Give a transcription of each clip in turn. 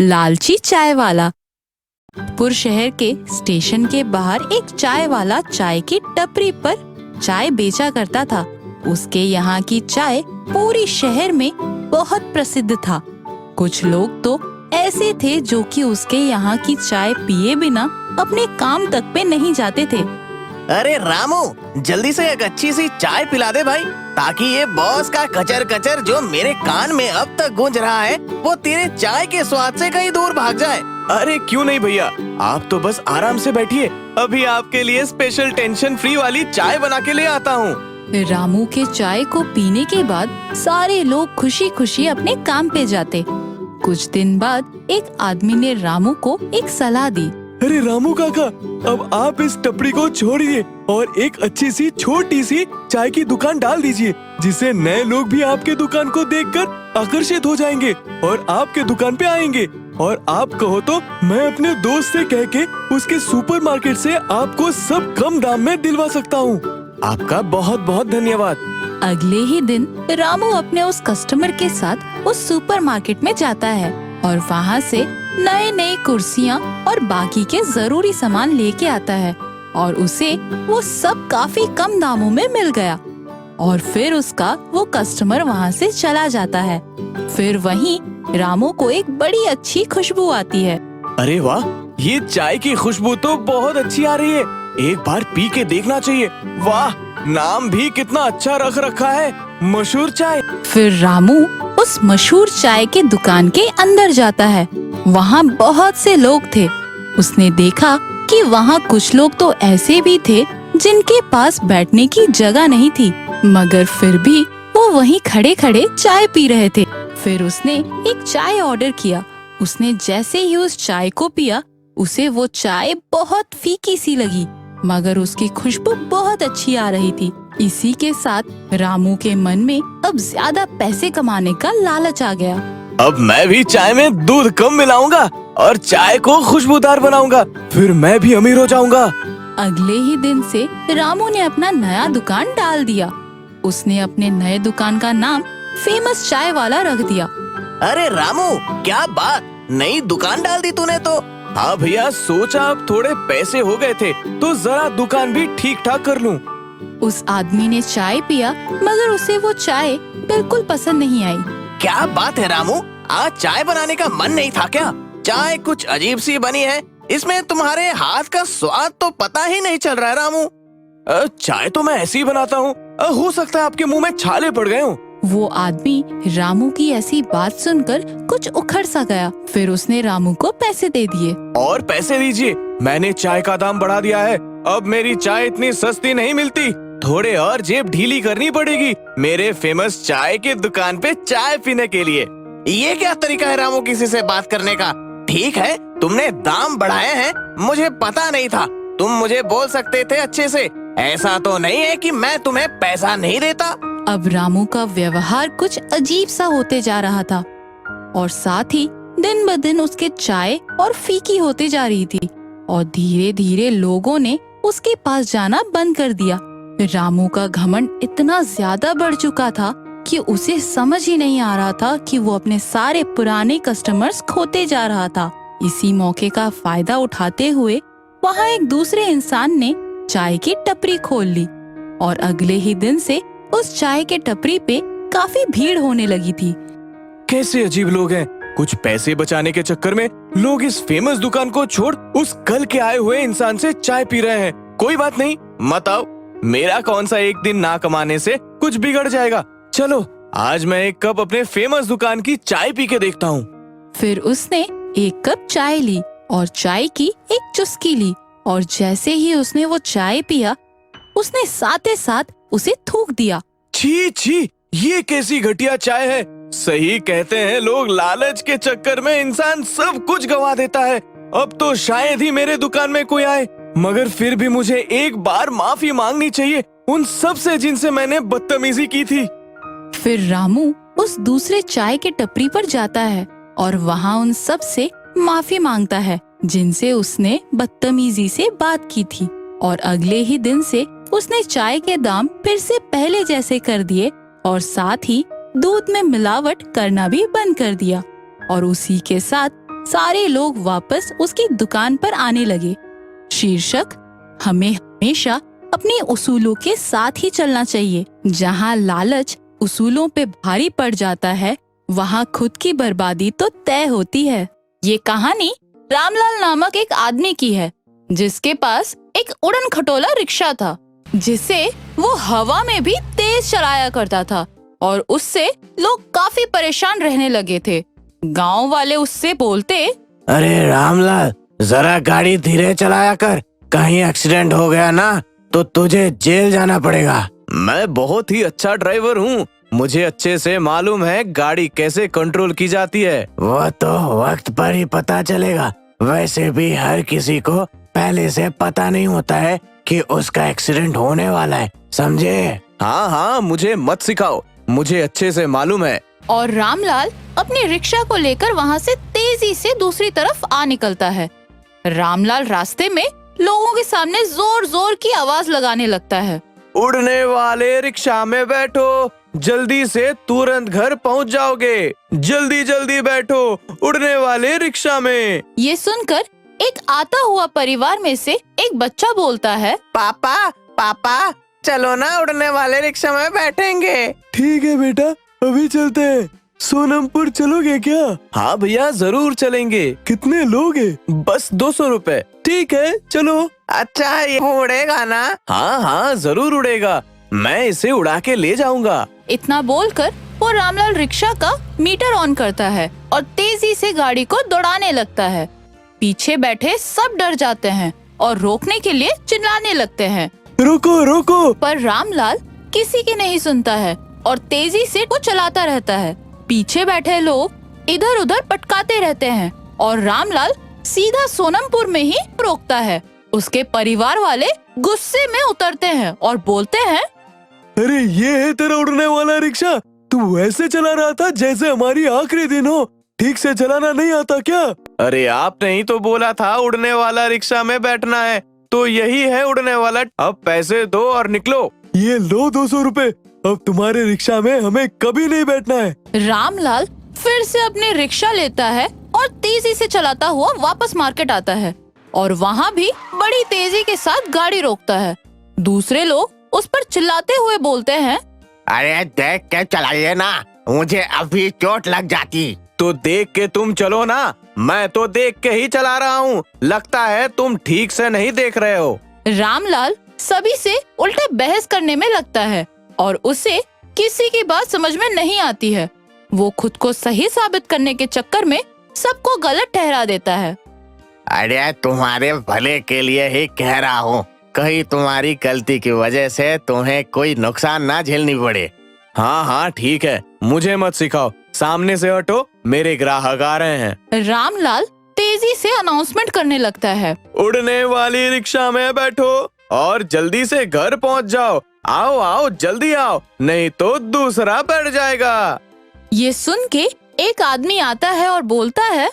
लालची चाय वाला। पुर शहर के स्टेशन के बाहर एक चाय वाला चाय की टपरी पर चाय बेचा करता था। उसके यहाँ की चाय पूरी शहर में बहुत प्रसिद्ध था। कुछ लोग तो ऐसे थे जो कि उसके यहाँ की चाय पिए बिना अपने काम तक पे नहीं जाते थे। अरे रामू, जल्दी से एक अच्छी सी चाय पिला दे भाई, ताकि ये बॉस का कचर कचर जो मेरे कान में अब तक गूंज रहा है वो तेरे चाय के स्वाद से कहीं दूर भाग जाए। अरे क्यों नहीं भैया, आप तो बस आराम से बैठिए, अभी आपके लिए स्पेशल टेंशन फ्री वाली चाय बना के ले आता हूँ। रामू के चाय को पीने के बाद सारे लोग खुशी खुशी अपने काम पे जाते। कुछ दिन बाद एक आदमी ने रामू को एक सलाह दी। अरे रामू काका, अब आप इस टपरी को छोड़िए और एक अच्छी सी छोटी सी चाय की दुकान डाल दीजिए, जिससे नए लोग भी आपके दुकान को देखकर आकर्षित हो जाएंगे और आपके दुकान पे आएंगे। और आप कहो तो मैं अपने दोस्त से कह के उसके सुपरमार्केट से आपको सब कम दाम में दिलवा सकता हूँ। आपका बहुत बहुत धन्यवाद। अगले ही दिन रामू अपने उस कस्टमर के साथ उस सुपरमार्केट में जाता है और वहाँ से नए नए कुर्सियाँ और बाकी के जरूरी सामान लेके आता है और उसे वो सब काफी कम दामों में मिल गया। और फिर उसका वो कस्टमर वहाँ से चला जाता है। फिर वहीं रामू को एक बड़ी अच्छी खुशबू आती है। अरे वाह, ये चाय की खुशबू तो बहुत अच्छी आ रही है, एक बार पी के देखना चाहिए। वाह, नाम भी कितना अच्छा रख रखा है, मशहूर चाय। फिर रामू उस मशहूर चाय के दुकान के अंदर जाता है। वहाँ बहुत से लोग थे। उसने देखा कि वहाँ कुछ लोग तो ऐसे भी थे जिनके पास बैठने की जगह नहीं थी, मगर फिर भी वो वहीं खड़े खड़े चाय पी रहे थे। फिर उसने एक चाय ऑर्डर किया। उसने जैसे ही उस चाय को पिया, उसे वो चाय बहुत फीकी सी लगी, मगर उसकी खुशबू बहुत अच्छी आ रही थी। इसी के साथ रामू के मन में अब ज्यादा पैसे कमाने का लालच आ गया। अब मैं भी चाय में दूध कम मिलाऊंगा और चाय को खुशबूदार बनाऊंगा, फिर मैं भी अमीर हो जाऊंगा। अगले ही दिन से रामू ने अपना नया दुकान डाल दिया। उसने अपने नए दुकान का नाम फेमस चाय वाला रख दिया। अरे रामू, क्या बात, नई दुकान डाल दी तूने तो। हाँ भैया, सोचा अब थोड़े पैसे हो गए थे तो जरा दुकान भी ठीक ठाक कर लूं। उस आदमी ने चाय पिया, मगर उसे वो चाय बिल्कुल पसंद नहीं आई। क्या बात है रामू, आज चाय बनाने का मन नहीं था क्या? चाय कुछ अजीब सी बनी है, इसमें तुम्हारे हाथ का स्वाद तो पता ही नहीं चल रहा है रामू। चाय तो मैं ऐसे ही बनाता हूँ, हो सकता है आपके मुंह में छाले पड़ गए हों। वो आदमी रामू की ऐसी बात सुनकर कुछ उखड़ सा गया। फिर उसने रामू को पैसे दे दिए। और पैसे दीजिए, मैंने चाय का दाम बढ़ा दिया है, अब मेरी चाय इतनी सस्ती नहीं मिलती, थोड़े और जेब ढीली करनी पड़ेगी मेरे फेमस चाय की दुकान पे चाय पीने के लिए। ये क्या तरीका है रामू किसी से बात करने का? ठीक है, तुमने दाम बढ़ाए हैं, मुझे पता नहीं था। तुम मुझे बोल सकते थे अच्छे से, ऐसा तो नहीं है कि मैं तुम्हें पैसा नहीं देता। अब रामू का व्यवहार कुछ अजीब सा होते जा रहा था और साथ ही दिन ब दिन उसके चाय और फीकी होते जा रही थी और धीरे धीरे लोगों ने उसके पास जाना बंद कर दिया। रामू का घमंड इतना ज्यादा बढ़ चुका था कि उसे समझ ही नहीं आ रहा था कि वो अपने सारे पुराने कस्टमर्स खोते जा रहा था। इसी मौके का फायदा उठाते हुए वहाँ एक दूसरे इंसान ने चाय की टपरी खोल ली और अगले ही दिन से उस चाय के टपरी पे काफी भीड़ होने लगी थी। कैसे अजीब लोग हैं, कुछ पैसे बचाने के चक्कर में लोग इस फेमस दुकान को छोड़ उस कल के आए हुए इंसान से चाय पी रहे हैं। कोई बात नहीं, मत आओ, मेरा कौन सा एक दिन ना कमाने से कुछ बिगड़ जाएगा। चलो आज मैं एक कप अपने फेमस दुकान की चाय पी के देखता हूँ। फिर उसने एक कप चाय ली और चाय की एक चुस्की ली और जैसे ही उसने वो चाय पिया, उसने साथ ही साथ उसे थूक दिया। छी छी, ये कैसी घटिया चाय है। सही कहते हैं लोग, लालच के चक्कर में इंसान सब कुछ गंवा देता है। अब तो शायद ही मेरे दुकान में कोई आए, मगर फिर भी मुझे एक बार माफी मांगनी चाहिए उन सब से जिनसे मैंने बदतमीजी की थी। फिर रामू उस दूसरे चाय के टपरी पर जाता है और वहाँ उन सब से माफी मांगता है जिनसे उसने बदतमीजी से बात की थी। और अगले ही दिन से उसने चाय के दाम फिर से पहले जैसे कर दिए और साथ ही दूध में मिलावट करना भी बंद कर दिया। और उसी के साथ सारे लोग वापस उसकी दुकान पर आने लगे। शीर्षक, हमें हमेशा अपने उसूलों के साथ ही चलना चाहिए। जहाँ लालच उसूलों पे भारी पड़ जाता है, वहाँ खुद की बर्बादी तो तय होती है। ये कहानी रामलाल नामक एक आदमी की है, जिसके पास एक उड़न खटोला रिक्शा था, जिसे वो हवा में भी तेज चलाया करता था और उससे लोग काफी परेशान रहने लगे थे। गांव वाले उससे बोलते, अरे रामलाल, जरा गाड़ी धीरे चलाया कर, कहीं एक्सीडेंट हो गया ना तो तुझे जेल जाना पड़ेगा। मैं बहुत ही अच्छा ड्राइवर हूँ, मुझे अच्छे से मालूम है गाड़ी कैसे कंट्रोल की जाती है। वो तो वक्त पर ही पता चलेगा। वैसे भी हर किसी को पहले से पता नहीं होता है कि उसका एक्सीडेंट होने वाला है, समझे? हाँ हाँ, मुझे मत सिखाओ, मुझे अच्छे से मालूम है। और रामलाल अपनी रिक्शा को लेकर वहाँ से तेजी से दूसरी तरफ आ निकलता है। रामलाल रास्ते में लोगों के सामने जोर जोर की आवाज लगाने लगता है, उड़ने वाले रिक्शा में बैठो, जल्दी से तुरंत घर पहुंच जाओगे, जल्दी जल्दी बैठो उड़ने वाले रिक्शा में। ये सुनकर एक आता हुआ परिवार में से एक बच्चा बोलता है, पापा पापा, चलो ना उड़ने वाले रिक्शा में बैठेंगे। ठीक है बेटा, अभी चलते हैं। सोनमपुर चलोगे क्या? हाँ भैया, जरूर चलेंगे। कितने लोग हैं? बस 200 रुपए। ठीक है, चलो। अच्छा, ये उड़ेगा ना? हाँ हाँ, जरूर उड़ेगा, मैं इसे उड़ा के ले जाऊंगा। इतना बोलकर वो रामलाल रिक्शा का मीटर ऑन करता है और तेजी से गाड़ी को दौड़ाने लगता है। पीछे बैठे सब डर जाते हैं और रोकने के लिए चिल्लाने लगते हैं, रोको रोको। पर रामलाल किसी की नहीं सुनता है और तेजी से वो चलाता रहता है। पीछे बैठे लोग इधर उधर पटकाते रहते हैं और रामलाल सीधा सोनमपुर में ही रोकता है। उसके परिवार वाले गुस्से में उतरते हैं और बोलते हैं, अरे ये है तेरा उड़ने वाला रिक्शा? तू वैसे चला रहा था जैसे हमारी आखिरी दिन हो, ठीक से चलाना नहीं आता क्या? अरे आपने ही तो बोला था उड़ने वाला रिक्शा में बैठना है, तो यही है उड़ने वाला। अब पैसे दो और निकलो। ये लो 200 रुपए, अब तुम्हारे रिक्शा में हमें कभी नहीं बैठना है। रामलाल फिर से अपने रिक्शा लेता है और तेजी से चलाता हुआ वापस मार्केट आता है और वहाँ भी बड़ी तेजी के साथ गाड़ी रोकता है। दूसरे लोग उस पर चिल्लाते हुए बोलते हैं, अरे देख के चलाइए ना, मुझे अभी चोट लग जाती। तो देख के तुम चलो ना, मैं तो देख के ही चला रहा हूँ, लगता है तुम ठीक से नहीं देख रहे हो। रामलाल सभी से उल्टे बहस करने में लगता है और उसे किसी की बात समझ में नहीं आती है। वो खुद को सही साबित करने के चक्कर में सबको गलत ठहरा देता है। अरे तुम्हारे भले के लिए ही कह रहा हूँ, कहीं तुम्हारी गलती की वजह से तुम्हें कोई नुकसान ना झेलनी पड़े। हाँ हाँ ठीक है, मुझे मत सिखाओ, सामने से हटो, मेरे ग्राहक आ रहे हैं। रामलाल तेजी से अनाउंसमेंट करने लगता है, उड़ने वाली रिक्शा में बैठो और जल्दी से घर पहुंच जाओ। आओ आओ, जल्दी आओ, नहीं तो दूसरा बैठ जाएगा। ये सुन के एक आदमी आता है और बोलता है,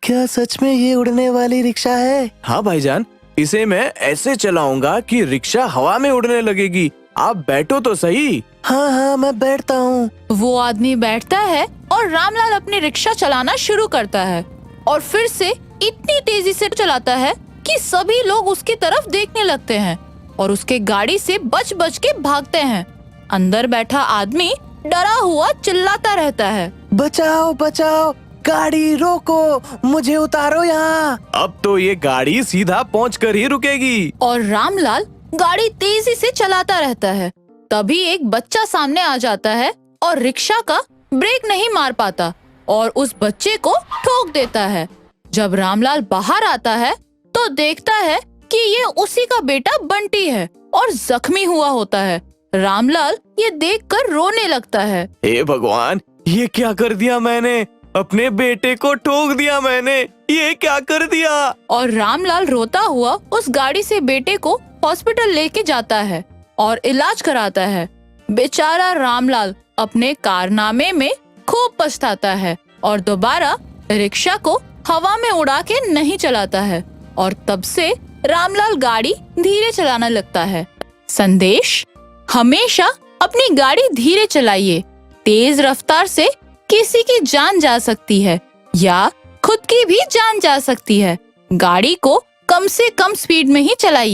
क्या सच में ये उड़ने वाली रिक्शा है? हाँ भाईजान, इसे मैं ऐसे चलाऊंगा कि रिक्शा हवा में उड़ने लगेगी। आप बैठो तो सही। हाँ हाँ, मैं बैठता हूँ। वो आदमी बैठता है और रामलाल अपनी रिक्शा चलाना शुरू करता है और फिर से इतनी तेजी से चलाता है कि सभी लोग उसकी तरफ देखने लगते हैं और उसके गाड़ी से बच बच के भागते हैं। अंदर बैठा आदमी डरा हुआ चिल्लाता रहता है, बचाओ बचाओ, गाड़ी रोको, मुझे उतारो यहाँ। अब तो ये गाड़ी सीधा पहुंचकर ही रुकेगी। और रामलाल गाड़ी तेजी से चलाता रहता है। तभी एक बच्चा सामने आ जाता है और रिक्शा का ब्रेक नहीं मार पाता और उस बच्चे को ठोक देता है। जब रामलाल बाहर आता है तो देखता है कि ये उसी का बेटा बंटी है और जख्मी हुआ होता है। रामलाल ये देखकर रोने लगता है, हे भगवान, ये क्या कर दिया मैंने? अपने बेटे को ठोक दिया मैंने, ये क्या कर दिया? और रामलाल रोता हुआ उस गाड़ी से बेटे को हॉस्पिटल लेके जाता है और इलाज कराता है। बेचारा रामलाल अपने कारनामे में खूब पछताता है और दोबारा रिक्शा को हवा में उड़ा के नहीं चलाता है और तब से रामलाल गाड़ी धीरे चलाना लगता है। संदेश: हमेशा अपनी गाड़ी धीरे चलाइए। तेज रफ्तार से किसी की जान जा सकती है या खुद खुद की भी जान जा सकती है। गाड़ी को कम से कम स्पीड में ही चलाइए।